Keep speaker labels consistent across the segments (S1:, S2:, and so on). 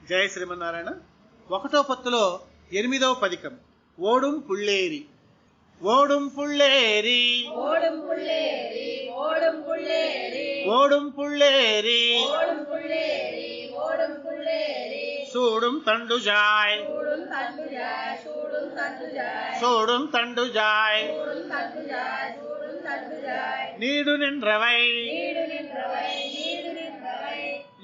S1: జయ శ్రీమన్నారాయణ. ఒకటో పత్తులో 8వ పదికం ఓడుం పుళ్ళేరి. ఓడుం పుళ్ళేరి
S2: ஓடும் புள்ளேரி ஓடும் புள்ளேரி
S1: ஓடும் புள்ளேரி
S2: ஓடும் புள்ளேரி ஓடும் புள்ளேரி
S1: சூடும் தண்டுஜாய்
S2: சூடும் தண்டுஜாய் சூடும் தண்டுஜாய்
S1: சூடும் தண்டுஜாய்
S2: சூடும் தண்டுஜாய் சூடும் தண்டுஜாய்
S1: நீடு நின்றவை
S2: நீடு நின்றவை நீடு நின்றவை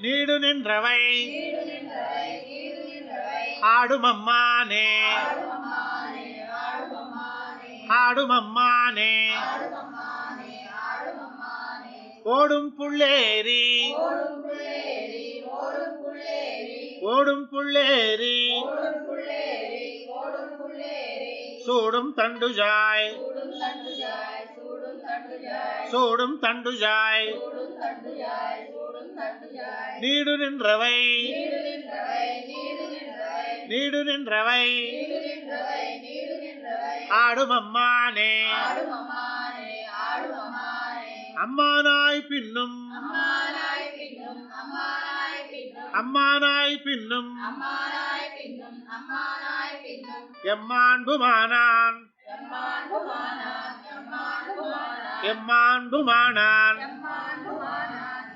S1: நீடு நின்றவை
S2: நீடு நின்றவை நீடு நின்றவை
S1: ஆடுமம்மானே
S2: ஆடுமம்மானே ஆடுமம்மானே
S1: ஆடுமம்மானே
S2: ஆடுமம்மானே ஆடுமம்மானே
S1: ஓடும் புள்ளேரி
S2: ஓடும் புள்ளேரி ஓடும் புள்ளேரி
S1: ஓடும் புள்ளேரி
S2: ஓடும் புள்ளேரி ஓடும் புள்ளேரி
S1: சூடும் தண்டுஜாய்
S2: சூடும் தண்டுஜாய் சூடும் தண்டுஜாய்
S1: சூடும் தண்டுஜாய்
S2: சூடும் தண்டுஜாய் சூடும் தண்டுஜாய்
S1: நீடு நின்றவை
S2: நீடு நின்றவை நீடு நின்றவை
S1: நீடு நின்றவை
S2: நீடு நின்றவை நீடு நின்றவை
S1: ஆடுமம்மானே
S2: ஆடுமம்மானே ஆடுமம்மானே
S1: அம்மானாய் பின்னும்
S2: அம்மானாய் பின்னும் அம்மானாய் பின்னும்
S1: அம்மானாய் பின்னும்
S2: அம்மானாய் பின்னும் அம்மானாய் பின்னும்
S1: எம்மாண்புமானான்
S2: எம்மாண்டுமானான் எம்மாண்டுமானான்
S1: எம்மாண்புமானான்
S2: எம்மாண்டுமானான்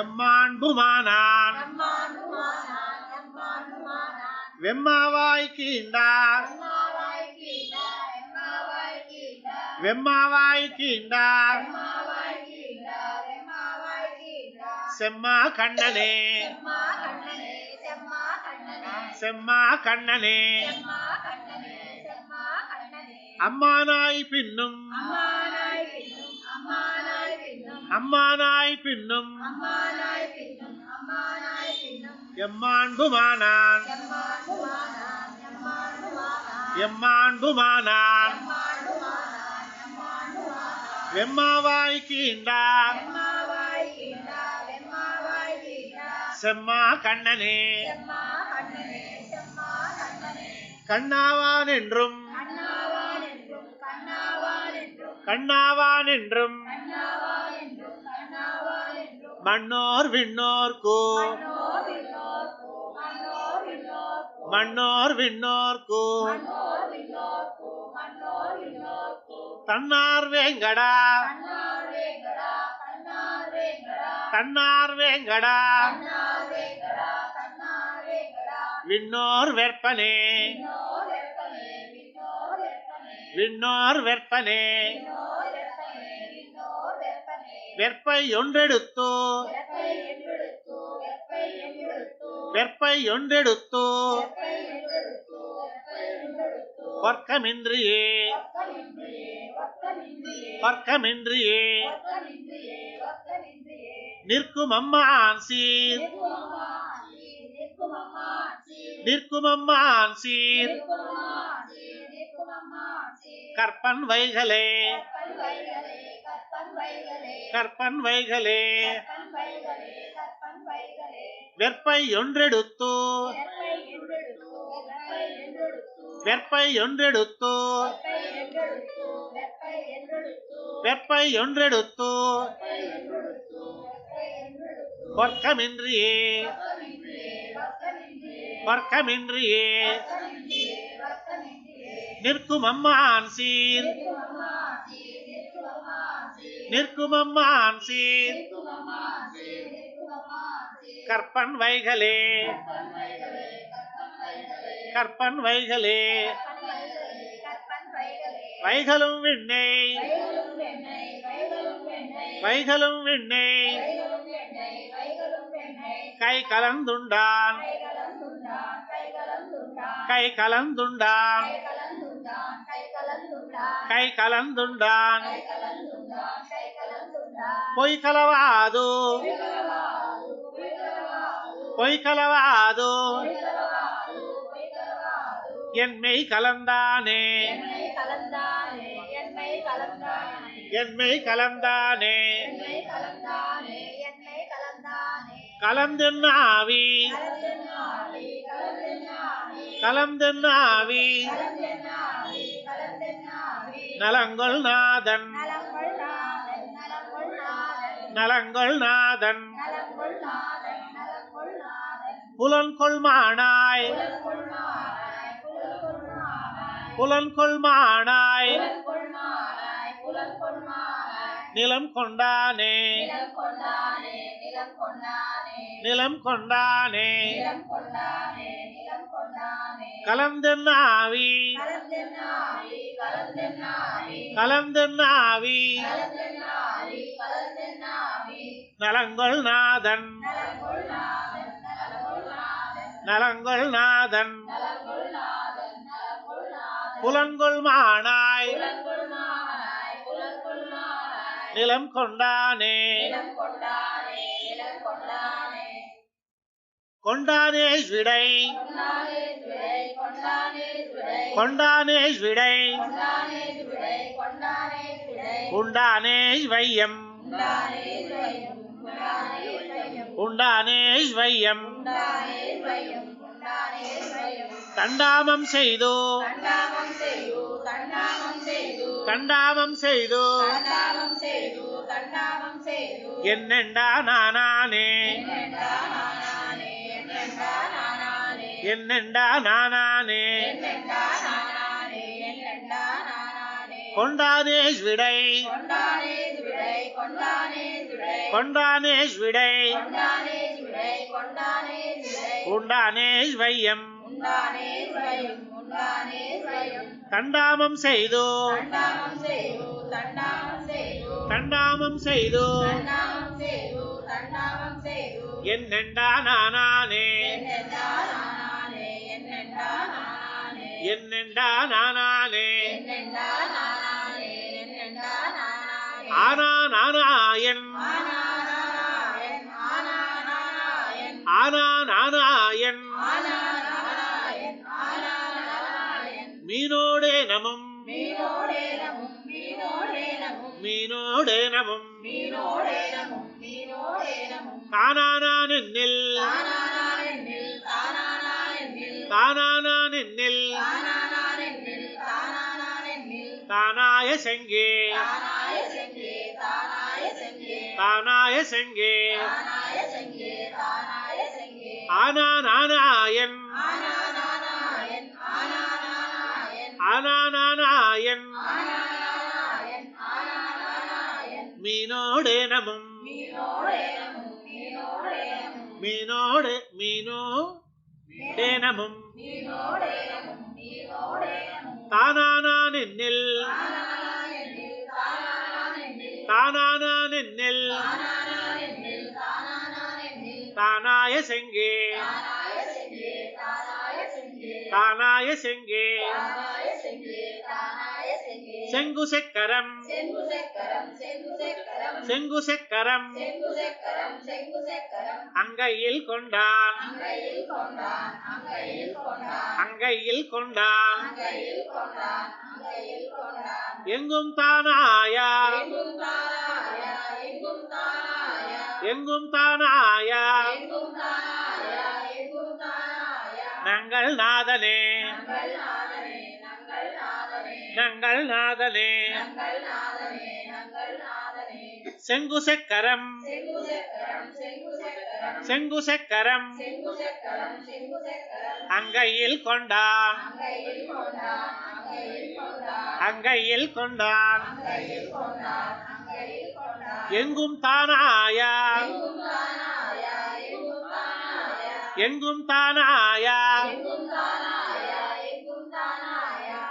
S2: எம்மாண்டுமானான்
S1: எம்மாண்புமானான்
S2: எம்மாண்டுமானான் எம்மாண்டுமானான்
S1: வெம்மாவாய் கீண்டார்
S2: எம்மாவாய் கீழா எம்மாவாய் கீழா
S1: வெம்மாவாய் கீண்டார்
S2: எம்மாவாய் கீழா எம்மாவாய் கீழா
S1: செம்மா கண்ணனே
S2: செம்மா கண்ணனே செம்மா கண்ணனே
S1: செம்மா கண்ணனே
S2: செம்மா கண்ணனே செம்மா கண்ணனே
S1: அம்மானாய் பின்னும்
S2: அம்மானாய் பின்னும் அம்மானாய் பின்னும்
S1: அம்மானாய் பின்னும்
S2: அம்மானாய் பின்னும் அம்மானாய் பின்னும்
S1: எம்மாண்புமானான்
S2: எம்மாண்டுமானான் எம்மாண்டுமானான்
S1: எம்மாண்புமானான்
S2: எம்மாண்டுமானான் எம்மாண்டுமானான்
S1: வெம்மாவாய் கீண்டார்
S2: எம்மாவாய் கீழா எம்மாவாய் கீழா
S1: செம்மா கண்ணனே
S2: செம்மா கண்ணனே செம்மா கண்ணனே
S1: கண்ணாவான் என்றும்
S2: கண்ணாவான் என்றும் கண்ணாவான் என்றும்
S1: கண்ணாவான் என்றும்
S2: கண்ணாவான் என்றும் கண்ணாவான் என்றும்
S1: மண்ணோர் விண்ணோர்க்கு
S2: மன்னோர் விண்ணோர்க்கு மன்னோர் விண்ணோர்க்கு
S1: மண்ணோர் விண்ணோர்க்கு
S2: மன்னோர் விண்ணோர்க்கு மன்னோர் விண்ணோர்க்கு
S1: தன்னார் வேங்கடா
S2: கண்ணார் வேங்கடா கண்ணார் வேங்கடா
S1: தன்னார் வேங்கடா
S2: கண்ணார் வேங்கடா கண்ணார் வேங்கடா
S1: விண்ணோர் வெற்பனே
S2: விண்ணோர் வெப்பனே விண்ணோர் வெப்பனே
S1: விண்ணோர் வெற்பனே
S2: விண்ணோர் வெப்பனே விண்ணோர் வெப்பனே
S1: வெற்பை ஒன்றெடுத்து
S2: வெப்பை என்றெடுத்து வெப்பை என்றெடுத்து
S1: வெற்பை ஒன்றெடுத்து
S2: வெப்பை என்றெடுத்து வெப்பை என்றெடுத்து
S1: வர்க்கமின்றியே
S2: வர்க்கமின்றியே வர்க்கமின்றியே
S1: வர்க்கமின்றியே
S2: வர்க்கமின்றியே வர்க்கமின்றியே
S1: நிற்கும் அம்மான் சீர்
S2: நிற்குமம்மா சீர் நிற்குமம்மா சீர்
S1: நிற்குமம்மான் சீர்
S2: நிற்குமம்மா சீர் நிற்குமம்மா சீர்
S1: கற்பன் வைகளே
S2: கற்பன் வைகளே கற்பன் வைகளே
S1: கற்பன் வைகளே
S2: கற்பன் வைகளே கற்பன் வைகளே
S1: வெற்பை ஒன்றெடுத்து
S2: வெப்பை என்றெடுத்து வெப்பை என்றெடுத்து
S1: வெற்பை ஒன்றெடுத்து
S2: வெப்பை என்றெடுத்து வெப்பை என்றெடுத்து
S1: வெற்பை ஒன்றெடுத்து
S2: வெப்பை என்றெடுத்து வெப்பை என்றெடுத்து
S1: வர்க்கமின்றியே
S2: வர்க்கமின்றியே வர்க்கமின்றியே
S1: வர்க்கமின்றியே
S2: வர்க்கமின்றியே வர்க்கமின்றியே
S1: நிற்கும் அம்மான் சீர்
S2: நிற்குமம்மா சீர் நிற்குமம்மா சீர்
S1: நிற்குமம்மான் சீர்
S2: நிற்குமம்மா சீர் நிற்குமம்மா சீர்
S1: கற்பன் வைகளே
S2: கற்பன் வைகளே கற்பன் வைகளே
S1: கற்பன் வைகளே
S2: கற்பன் வைகளே கற்பன் வைகளே
S1: வைகளும் விண்ணை
S2: வைகளும் வெண்ணை வைகளும் வெண்ணை
S1: வைகளும் விண்ணை
S2: வைகளும் வெண்ணை வைகளும் வெண்ணை
S1: கை கலந்துண்டான்
S2: கைகலந்துண்டான் கைகலந்துண்டான்
S1: கை கலந்துண்டான்
S2: கைகலந்துண்டான் கைகலந்துண்டான்
S1: கை கலந்துண்டான்
S2: கைகலந்துண்டான் கைகலந்துண்டான்
S1: பொய் கலவாது
S2: பொய்கலவாது பொய்கலவாது
S1: பொய் கலவாது
S2: பொய்கலவாது பொய்கலவாது
S1: என்மை கலந்தானே
S2: என்னை கலந்தானே என்னை கலந்தானே
S1: என்மை கலந்தானே
S2: என்னை கலந்தானே என்னை கலந்தானே
S1: கலந்தென்னாவி
S2: கலந்தென்னாவி கலந்தென்னாவி
S1: கலந்தென்னாவி
S2: கலந்தென்னாவி கலந்தென்னாவி
S1: நலங்கொள் நாதன்
S2: நலங்கொள் நாதன் நலங்கொள் நாதன்
S1: நலங்கொள் நாதன்
S2: நலங்கொள் நாதன் நலங்கொள் நாதன்
S1: புலன்கொள்மானாய் புலன்கொள்மானாய் நிலம் கொண்டானே நிலம் கொண்டானே கலந்தென்னாவி கலந்தென்னாவி நலங்கொள் நாதன் நலங்கொள் நாதன் புலன்கொள்மானாய் நிலம் கொண்டானே கொண்டானேஷ் விடை கொண்டானேஷ் விடை உண்டானேஷ் வையம் உண்டானேஷ் வையம் தண்டாமம் செய்து தண்டாமம் செய்து என்னெண்டா நானே என்னெண்டா நானே கொண்டானேஷ் விடை கொண்டானேஷ் விடை உண்டானேஷ் வையம் தண்டாமம் செய்து தண்டாமம் செய்து என்னெண்டா நானே என்னெண்டா நானே ஆனா நாராயண் ஆனா நாராயண் மீனோடே நமம் மீனோடே நமம் தானானென்னில் தானானென்னில் தானாய செங்கே தானாய செங்கே ஆனா நாராயண் ஆனா நாராயண் மீனோடே நமம் மீனோடு மீனோடே நமம் தானானென்னில் தானானென்னில் தானாய செங்கே தானாய செங்கே செங்கு செக்கரம் செங்கு செக்கரம் அங்கையில் கொண்டான் அங்கையில் கொண்டான் எங்கும் தானாயா எங்கும் தானாயா நங்கள் நாதனே நங்கள் நாதனே செங்கு செக்கரம் செங்கு செக்கரம் அங்கையில் கொண்டான் அங்கையில் கொண்டான் எங்கும் தானாயா எங்கும் தானாயா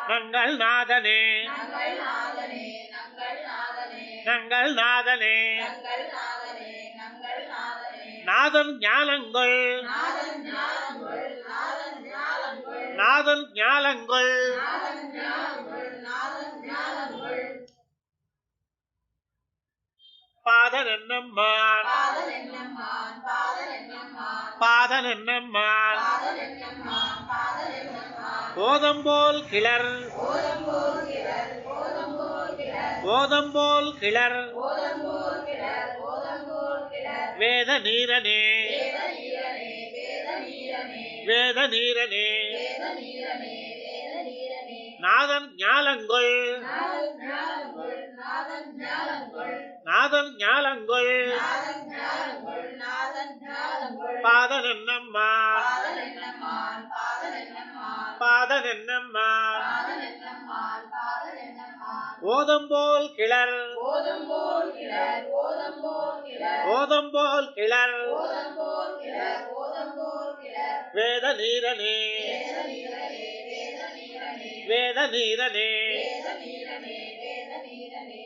S1: நங்கள் நாதனே நங்கள் நாதனே நாதன் ஞானங்கள் நாதன் ஞானங்கள் பாதன் என்னம்மான் பாதன் என்னம்மான் போதம்போல் கிளர் போதம்போல் கிளர் வேத நீரனே வேத நீரனே நாதன் ஞாலங்கொள் நாதன் ஞாலங்கொள் பாதன் என்னம்மான் பாதனென்னம்மாள்
S2: பாதனென்னம்மாள் பாதனென்னம்மாள்
S1: ஓதம்போல் கிளர்
S2: ஓதம்போல் கிளர் ஓதம்போல் கிளர்
S1: ஓதம்போல் கிளர்
S2: ஓதம்போல் கிளர் ஓதம்போல் கிளர்
S1: வேத நீரனே
S2: வேதநீரனே வேதநீரனே
S1: வேத நீரனே
S2: வேதநீரனே வேதநீரனே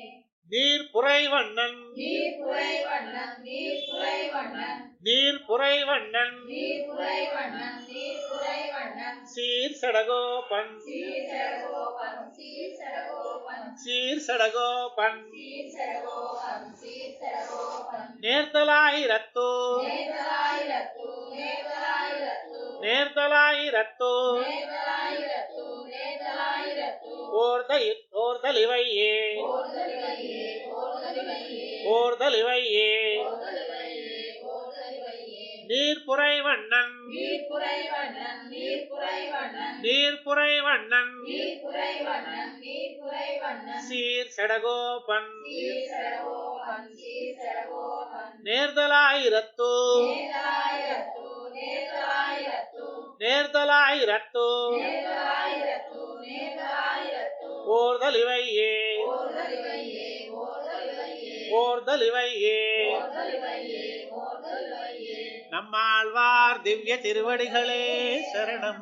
S1: நீர் புரைவண்ணன்
S2: நீர்புரைவண்ணன் நீர்புரைவண்ணன்
S1: நீர்புரைவண்ணன்
S2: நீர்புரைவண்ணன் நீர்புரைவண்ணன்
S1: சீர் சடகோபன்
S2: சீர்சடகோபன் சீர்சடகோபன்
S1: சீர்சடகோபன்
S2: சீர்சடகோபன் சீர்சடகோபன்
S1: நேர்த்தலாயிரத்தோ
S2: நேர்தலாயிரத்து நேர்தலாயிரத்து
S1: நேர்த்தலாயிரத்தோ
S2: நேர்தலாயிரத்து நேர்தலாயிரத்து
S1: ஓர்தலிவையே
S2: ஓர்தலிவையே ஓர்தலிவையே
S1: ஓர்தலிவையே
S2: ஓர்தலிவையே ஓர்தலிவையே
S1: நீர்புரைவண்ணன்
S2: நீர்புரைவண்ணன் நீர்புரைவண்ணன்
S1: நீர்புரைவண்ணன்
S2: நீர்புரைவண்ணன் நீர்புரைவண்ணன்
S1: சீர் சடகோபன்
S2: சீர்சடகோபன் சீர்சடகோபன்
S1: நேர்தலாயிரத்தோ
S2: நேர்தலாயிரத்து நேர்தலாயிரத்து
S1: நேர்தலாயிரத்தோ
S2: நேர்தலாயிரத்து நேர்தலாயிரத்து
S1: ஓர்தலிவையே
S2: ஓர்தலிவையே ஓர்தலிவையே
S1: ஓர்தலிவையே
S2: ஓர்தலிவையே ஓர்தலிவையே
S1: நம்மாழ்வார் திவ்ய திருவடிகளே சரணம்.